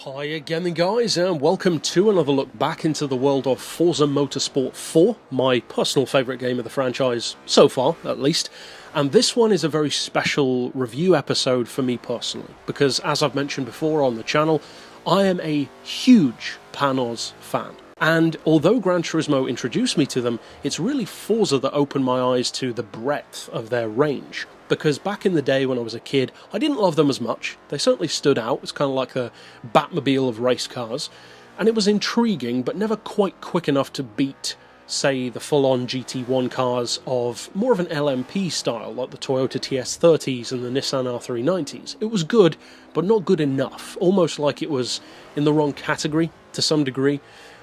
Hi again then guys, and welcome to another look back into the world of Forza Motorsport 4, my personal favourite game of the franchise, so far at least. And this one is a very special review episode for me personally, because as I've mentioned before on the channel, I am a huge Panoz fan. And although Gran Turismo introduced me to them, it's really Forza that opened my eyes to the breadth of their range. Because back in the day when I was a kid, I didn't love them as much. They certainly stood out. It's kind of like the Batmobile of race cars. And it was intriguing, but never quite quick enough to beat, say, the full-on GT1 cars of more of an LMP style, like the Toyota TS30s and the Nissan R390s. It was good, but not good enough. Almost like it was in the wrong category, to some degree.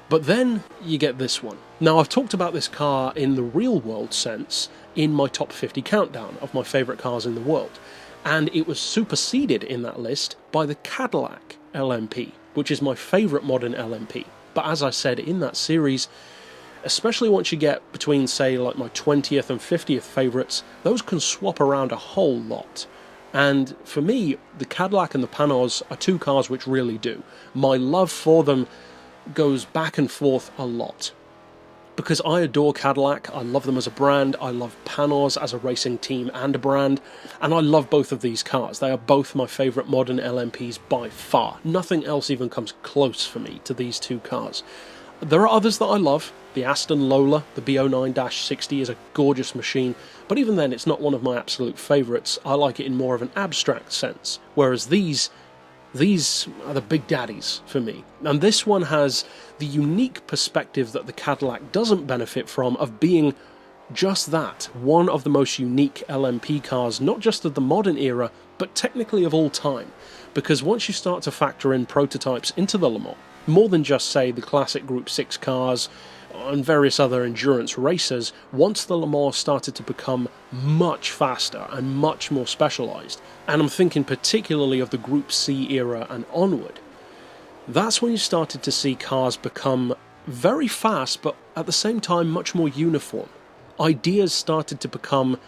But then you get this one. Now, I've talked about this car in the real-world sense in my top 50 countdown of my favourite cars in the world, and it was superseded in that list by the Cadillac LMP, which is my favourite modern LMP. But as I said in that series, especially once you get between, say, like my 20th and 50th favourites, those can swap around a whole lot. And for me, the Cadillac and the Panoz are two cars which really do. My love for them goes back and forth a lot. Because I adore Cadillac, I love them as a brand, I love Panoz as a racing team and a brand, and I love both of these cars. They are both my favourite modern LMPs by far. Nothing else even comes close for me to these two cars. There are others that I love. The Aston Lola, the B09-60 is a gorgeous machine, but even then it's not one of my absolute favourites. I like it in more of an abstract sense, whereas these are the big daddies for me. And this one has the unique perspective that the Cadillac doesn't benefit from, of being just that, one of the most unique LMP cars, not just of the modern era, but technically of all time. Because once you start to factor in prototypes into the Le Mans, more than just, say, the classic Group 6 cars and various other endurance racers, once the Le Mans started to become much faster and much more specialised, and I'm thinking particularly of the Group C era and onward, that's when you started to see cars become very fast, but at the same time much more uniform. Ideas started to become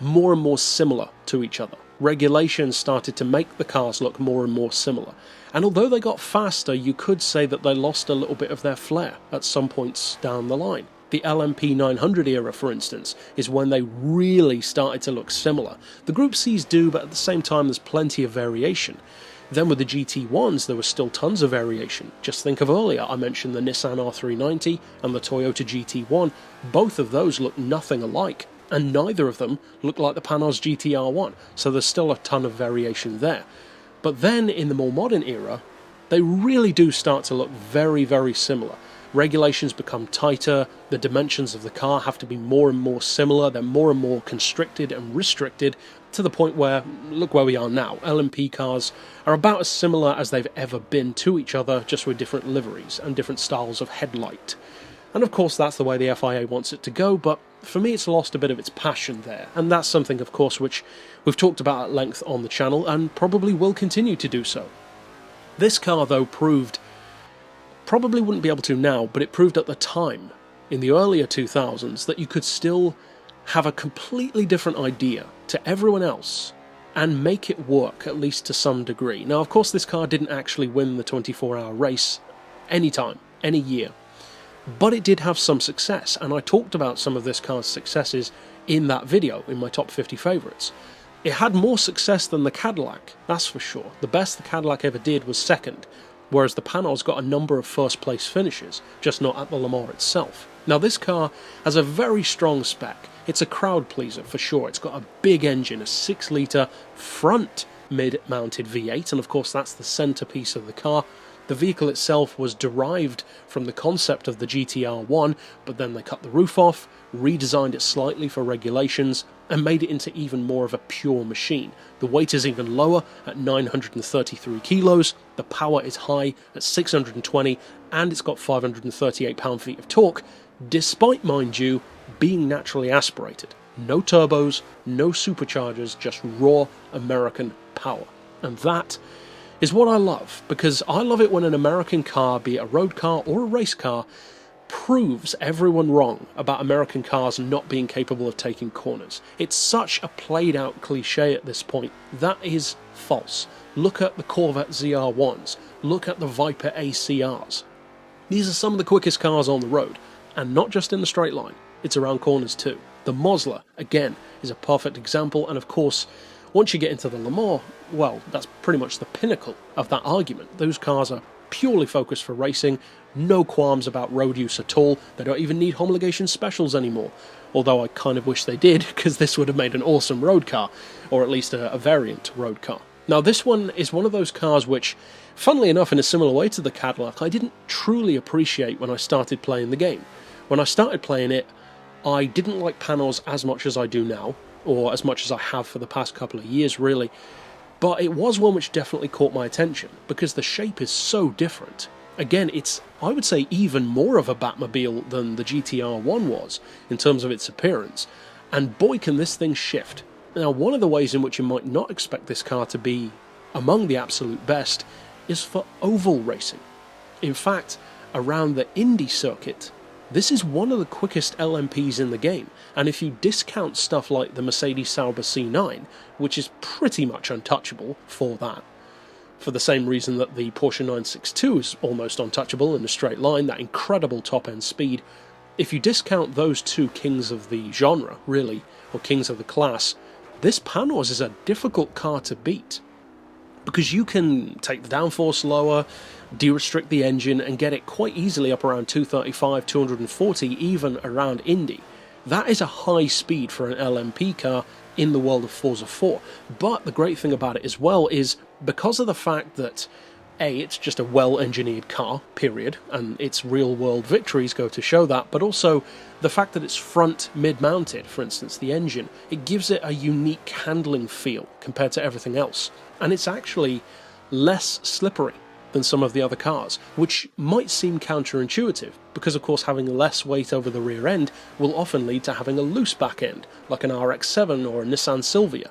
more and more similar to each other. Regulations started to make the cars look more and more similar. And although they got faster, you could say that they lost a little bit of their flair at some points down the line. The LMP 900 era, for instance, is when they really started to look similar. The Group Cs do, but at the same time there's plenty of variation. Then with the GT1s, there was still tons of variation. Just think of earlier, I mentioned the Nissan R390 and the Toyota GT1. Both of those look nothing alike, and neither of them look like the Panoz GT-R1, so there's still a ton of variation there. But then, in the more modern era, they really do start to look very, very similar. Regulations become tighter, the dimensions of the car have to be more and more similar, they're more and more constricted and restricted, to the point where, look where we are now. LMP cars are about as similar as they've ever been to each other, just with different liveries and different styles of headlight. And of course that's the way the FIA wants it to go, but for me it's lost a bit of its passion there, and that's something of course which we've talked about at length on the channel and probably will continue to do so. This car though proved, probably wouldn't be able to now, but it proved at the time, in the earlier 2000s, that you could still have a completely different idea to everyone else and make it work, at least to some degree. Now of course this car didn't actually win the 24-hour race any time, any year. But it did have some success, and I talked about some of this car's successes in that video, in my top 50 favourites. It had more success than the Cadillac, that's for sure. The best the Cadillac ever did was second, whereas the Panoz got a number of first place finishes, just not at the Le Mans itself. Now this car has a very strong spec. It's a crowd pleaser for sure. It's got a big engine, a 6-litre front mid-mounted V8, and of course that's the centrepiece of the car. The vehicle itself was derived from the concept of the GT-R1, but then they cut the roof off, redesigned it slightly for regulations, and made it into even more of a pure machine. The weight is even lower at 933 kilos, the power is high at 620, and it's got 538 pound-feet of torque, despite, mind you, being naturally aspirated. No turbos, no superchargers, just raw American power. And that is what I love, because I love it when an American car, be it a road car or a race car, proves everyone wrong about American cars not being capable of taking corners. It's such a played out cliche at this point. That is false. Look at the Corvette ZR1s, look at the Viper ACRs. These are some of the quickest cars on the road, and not just in the straight line, it's around corners too. The Mosler, again, is a perfect example, and of course, once you get into the Le Mans, well, that's pretty much the pinnacle of that argument. Those cars are purely focused for racing, no qualms about road use at all, they don't even need homologation specials anymore. Although I kind of wish they did, because this would have made an awesome road car, or at least a variant road car. Now this one is one of those cars which, funnily enough, in a similar way to the Cadillac, I didn't truly appreciate when I started playing the game. When I started playing it, I didn't like Panoz as much as I do now, or as much as I have for the past couple of years really, but it was one which definitely caught my attention, because the shape is so different. Again, it's, I would say, even more of a Batmobile than the GTR-1 was, in terms of its appearance, and boy can this thing shift. Now, one of the ways in which you might not expect this car to be among the absolute best is for oval racing. In fact, around the Indy circuit, this is one of the quickest LMPs in the game, and if you discount stuff like the Mercedes Sauber C9, which is pretty much untouchable for that, for the same reason that the Porsche 962 is almost untouchable in a straight line, that incredible top-end speed, if you discount those two kings of the genre, really, or kings of the class, this Panoz is a difficult car to beat, because you can take the downforce lower, de-restrict the engine, and get it quite easily up around 235, 240, even around Indy. That is a high speed for an LMP car in the world of Forza 4. But the great thing about it as well is, because of the fact that A, it's just a well-engineered car, period, and its real-world victories go to show that, but also the fact that it's front mid-mounted, for instance, the engine, it gives it a unique handling feel compared to everything else. And it's actually less slippery than some of the other cars, which might seem counterintuitive, because of course having less weight over the rear end will often lead to having a loose back end, like an RX-7 or a Nissan Silvia.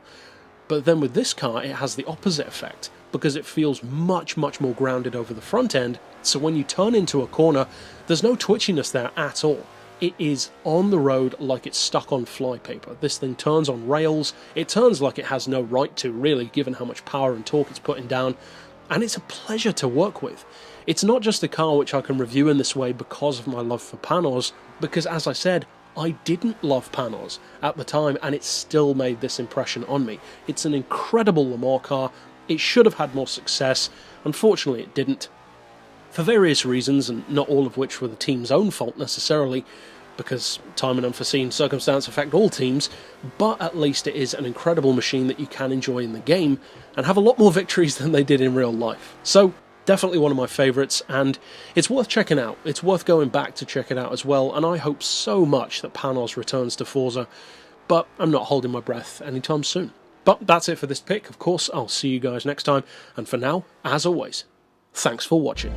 But then with this car it has the opposite effect, because it feels much more grounded over the front end, so when you turn into a corner, there's no twitchiness there at all. It is on the road like it's stuck on flypaper. This thing turns on rails, it turns like it has no right to, really, given how much power and torque it's putting down, and it's a pleasure to work with. It's not just a car which I can review in this way because of my love for Panoz, because as I said, I didn't love Panoz at the time, and it still made this impression on me. It's an incredible Le Mans car. It should have had more success. Unfortunately, it didn't, for various reasons, and not all of which were the team's own fault necessarily, because time and unforeseen circumstance affect all teams, but at least it is an incredible machine that you can enjoy in the game, and have a lot more victories than they did in real life. So, definitely one of my favourites, and it's worth checking out. It's worth going back to check it out as well, and I hope so much that Panoz returns to Forza, but I'm not holding my breath anytime soon. But that's it for this pick. Of course, I'll see you guys next time, and for now, as always, thanks for watching.